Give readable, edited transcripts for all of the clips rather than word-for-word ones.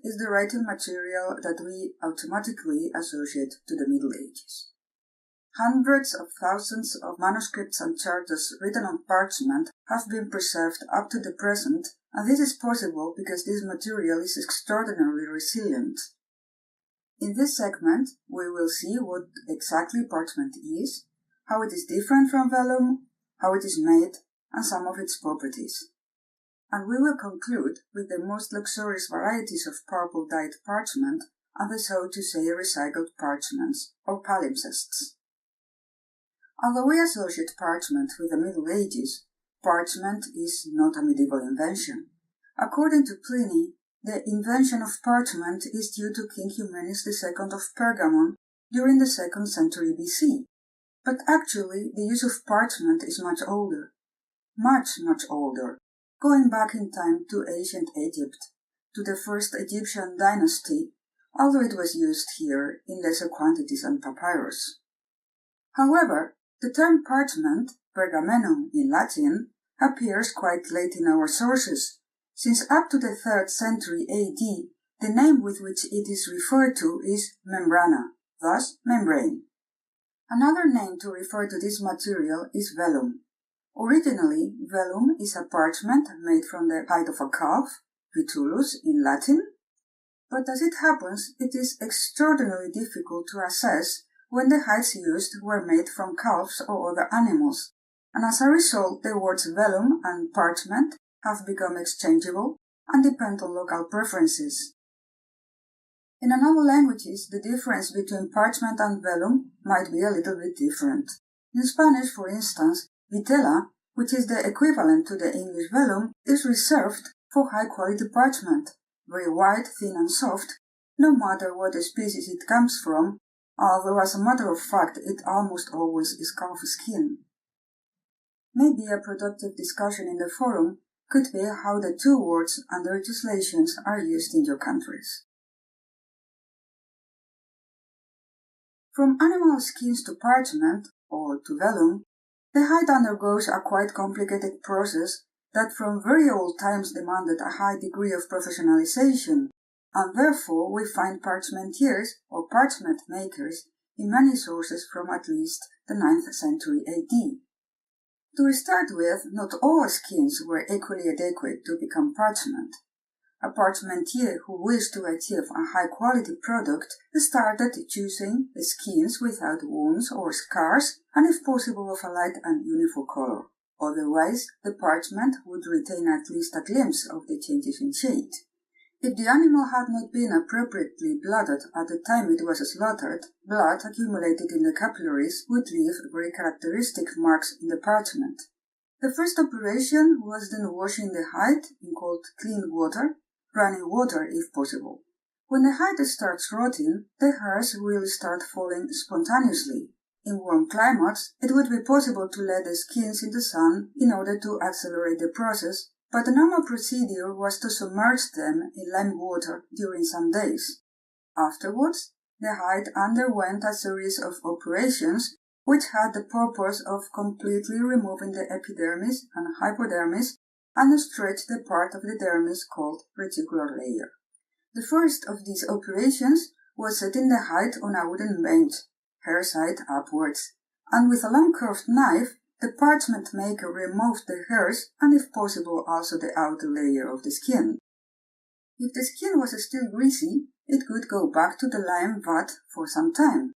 is the writing material that we automatically associate to the Middle Ages. Hundreds of thousands of manuscripts and charters written on parchment have been preserved up to the present, and this is possible because this material is extraordinarily resilient. In this segment, we will see what exactly parchment is, how it is different from vellum, how it is made, and some of its properties. And we will conclude with the most luxurious varieties of purple-dyed parchment and the so-to-say recycled parchments, or palimpsests. Although we associate parchment with the Middle Ages, parchment is not a medieval invention. According to Pliny, the invention of parchment is due to King Eumenes II of Pergamon during the 2nd century BC. But actually, the use of parchment is much older. Much older, going back in time to ancient Egypt, to the first Egyptian dynasty, although it was used here in lesser quantities than papyrus. However, the term parchment, pergamenum in Latin, appears quite late in our sources, since up to the 3rd century AD, the name with which it is referred to is membrana, thus membrane. Another name to refer to this material is vellum. Originally, vellum is a parchment made from the hide of a calf, vitulus in Latin, but as it happens, it is extraordinarily difficult to assess when the hides used were made from calves or other animals, and as a result the words vellum and parchment have become exchangeable and depend on local preferences. In other languages, the difference between parchment and vellum might be a little bit different. In Spanish, for instance, vitela, which is the equivalent to the English vellum, is reserved for high-quality parchment, very white, thin and soft, no matter what species it comes from, although as a matter of fact it almost always is calf skin. Maybe a productive discussion in the forum could be how the two words and their translations are used in your countries. From animal skins to parchment, or to vellum, the hide undergoes a quite complicated process that from very old times demanded a high degree of professionalization, and therefore we find parchmentiers or parchment makers in many sources from at least the 9th century AD. To start with, not all skins were equally adequate to become parchment. A parchmentier who wished to achieve a high-quality product started choosing skins without wounds or scars and if possible of a light and uniform color. Otherwise, the parchment would retain at least a glimpse of the changes in shade. If the animal had not been appropriately blooded at the time it was slaughtered, blood accumulated in the capillaries would leave very characteristic marks in the parchment. The first operation was then washing the hide in cold clean water, running water if possible. When the hide starts rotting, the hairs will start falling spontaneously. In warm climates, it would be possible to let the skins in the sun in order to accelerate the process, but the normal procedure was to submerge them in lime water during some days. Afterwards, the hide underwent a series of operations which had the purpose of completely removing the epidermis and hypodermis and stretch the part of the dermis called reticular layer. The first of these operations was setting the hide on a wooden bench, hair side upwards, and with a long curved knife, the parchment maker removed the hairs and if possible also the outer layer of the skin. If the skin was still greasy, it could go back to the lime vat for some time.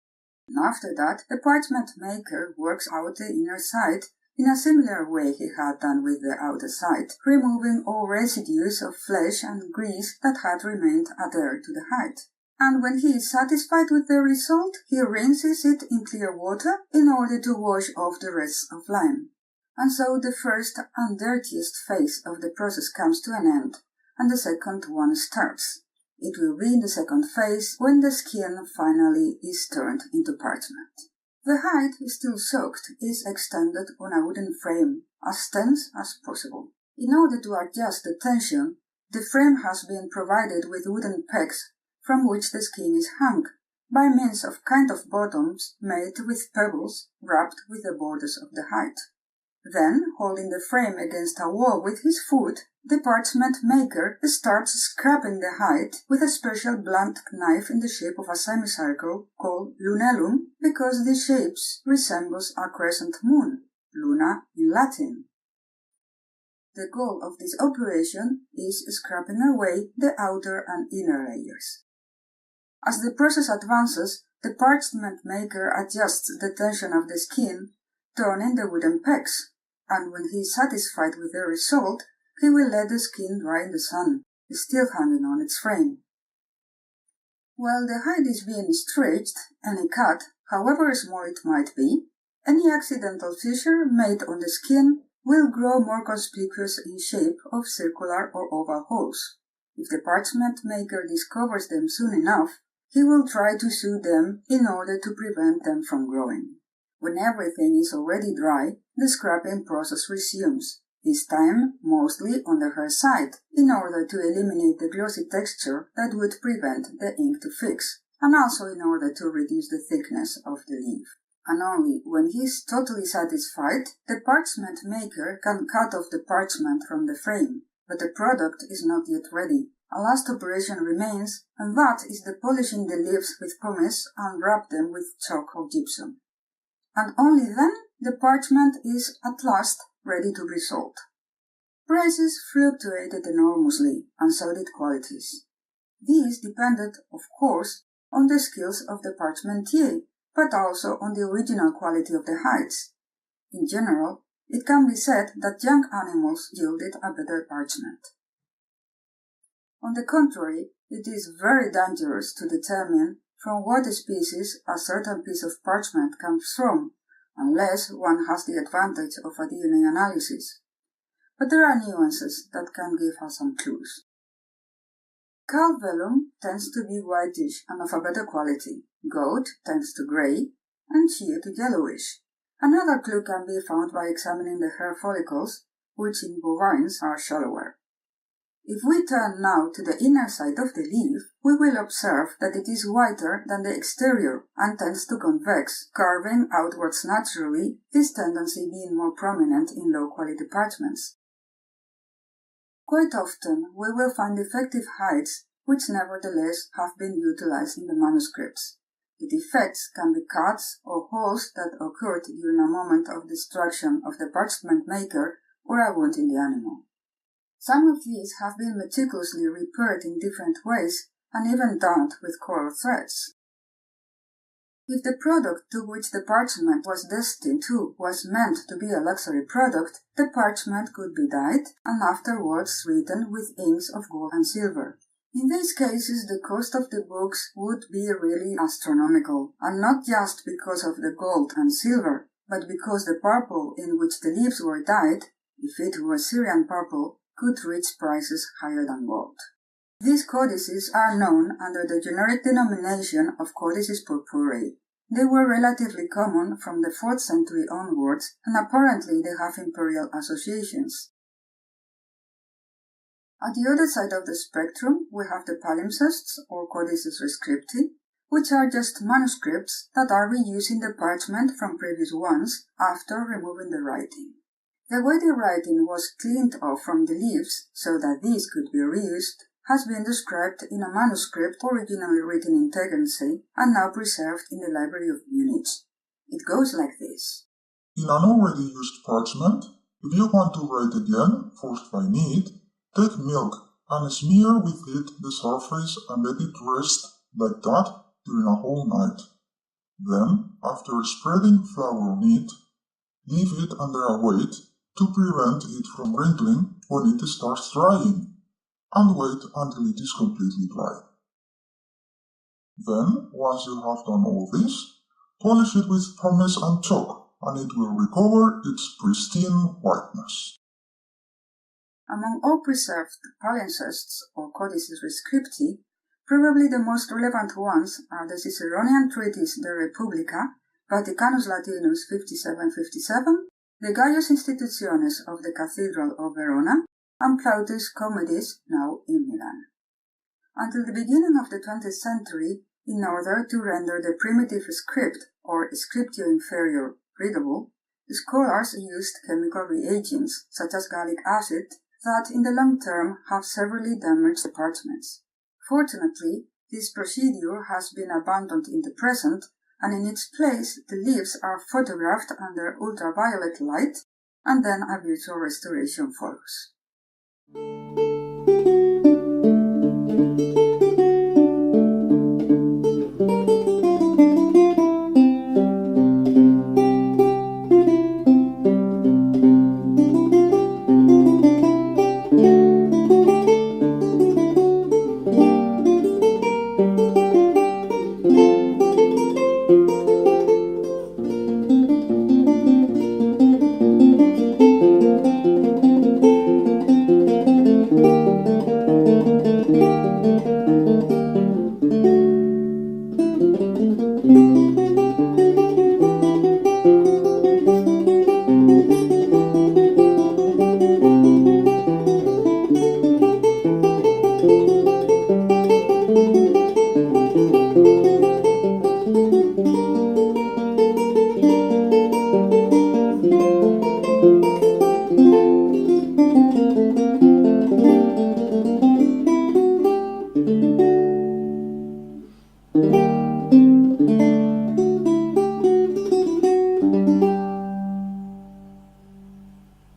And after that, the parchment maker works out the inner side in a similar way he had done with the outer side, removing all residues of flesh and grease that had remained adhered to the hide. And when he is satisfied with the result, he rinses it in clear water in order to wash off the rest of lime. And so the first and dirtiest phase of the process comes to an end, and the second one starts. It will be in the second phase when the skin finally is turned into parchment. The hide, still soaked, is extended on a wooden frame, as tense as possible. In order to adjust the tension, the frame has been provided with wooden pegs from which the skin is hung, by means of kind of bottoms made with pebbles wrapped with the borders of the hide. Then, holding the frame against a wall with his foot, the parchment maker starts scraping the hide with a special blunt knife in the shape of a semicircle called lunellum, because the shape resembles a crescent moon, luna in Latin. The goal of this operation is scraping away the outer and inner layers. As the process advances, the parchment maker adjusts the tension of the skin, turning the wooden pegs, and when he is satisfied with the result, he will let the skin dry in the sun, still hanging on its frame. While the hide is being stretched, any cut, however small it might be, any accidental fissure made on the skin will grow more conspicuous in shape of circular or oval holes. If the parchment maker discovers them soon enough, he will try to sew them in order to prevent them from growing. When everything is already dry, the scraping process resumes, this time mostly on the hair side, in order to eliminate the glossy texture that would prevent the ink to fix, and also in order to reduce the thickness of the leaf. And only when he is totally satisfied, the parchment maker can cut off the parchment from the frame, but the product is not yet ready. A last operation remains, and that is the polishing the leaves with pumice and wrap them with chalk or gypsum. And only then the parchment is at last ready to be sold. Prices fluctuated enormously, and so did qualities. These depended, of course, on the skills of the parchmentier, but also on the original quality of the hides. In general, it can be said that young animals yielded a better parchment. On the contrary, it is very dangerous to determine from what species a certain piece of parchment comes from, unless one has the advantage of a DNA analysis. But there are nuances that can give us some clues. Cow vellum tends to be whitish and of a better quality, goat tends to grey, and sheep to yellowish. Another clue can be found by examining the hair follicles, which in bovines are shallower. If we turn now to the inner side of the leaf, we will observe that it is whiter than the exterior and tends to convex, curving outwards naturally, this tendency being more prominent in low-quality parchments. Quite often we will find defective hides which nevertheless have been utilized in the manuscripts. The defects can be cuts or holes that occurred during a moment of distraction of the parchment maker or a wound in the animal. Some of these have been meticulously repaired in different ways and even donned with coral threads. If the product to which the parchment was destined to was meant to be a luxury product, the parchment could be dyed and afterwards written with inks of gold and silver. In these cases, the cost of the books would be really astronomical, and not just because of the gold and silver, but because the purple in which the leaves were dyed, if it were Syrian purple, could reach prices higher than gold. These codices are known under the generic denomination of Codices Purpureae. They were relatively common from the 4th century onwards, and apparently they have imperial associations. At the other side of the spectrum, we have the palimpsests, or Codices Rescripti, which are just manuscripts that are reusing the parchment from previous ones after removing the writing. The way the writing was cleaned off from the leaves so that these could be reused has been described in a manuscript originally written in Tegernsee and now preserved in the Library of Munich. It goes like this. In an already used parchment, if you want to write again, forced by need, take milk and smear with it the surface and let it rest like that during a whole night. Then, after spreading flour on it, leave it under a weight to prevent it from wrinkling when it starts drying, and wait until it is completely dry. Then, once you have done all this, polish it with pumice and chalk, and it will recover its pristine whiteness. Among all preserved palimpsests or Codices Rescripti, probably the most relevant ones are the Ciceronian treatise De Republica, Vaticanus Latinus 5757, the Gaius Institutiones of the Cathedral of Verona, and Plautus Comedis, now in Milan. Until the beginning of the 20th century, in order to render the primitive script, or scriptio inferior, readable, scholars used chemical reagents, such as gallic acid, that in the long term have severely damaged the parchments. Fortunately, this procedure has been abandoned in the present, and in its place the leaves are photographed under ultraviolet light, and then a virtual restoration follows.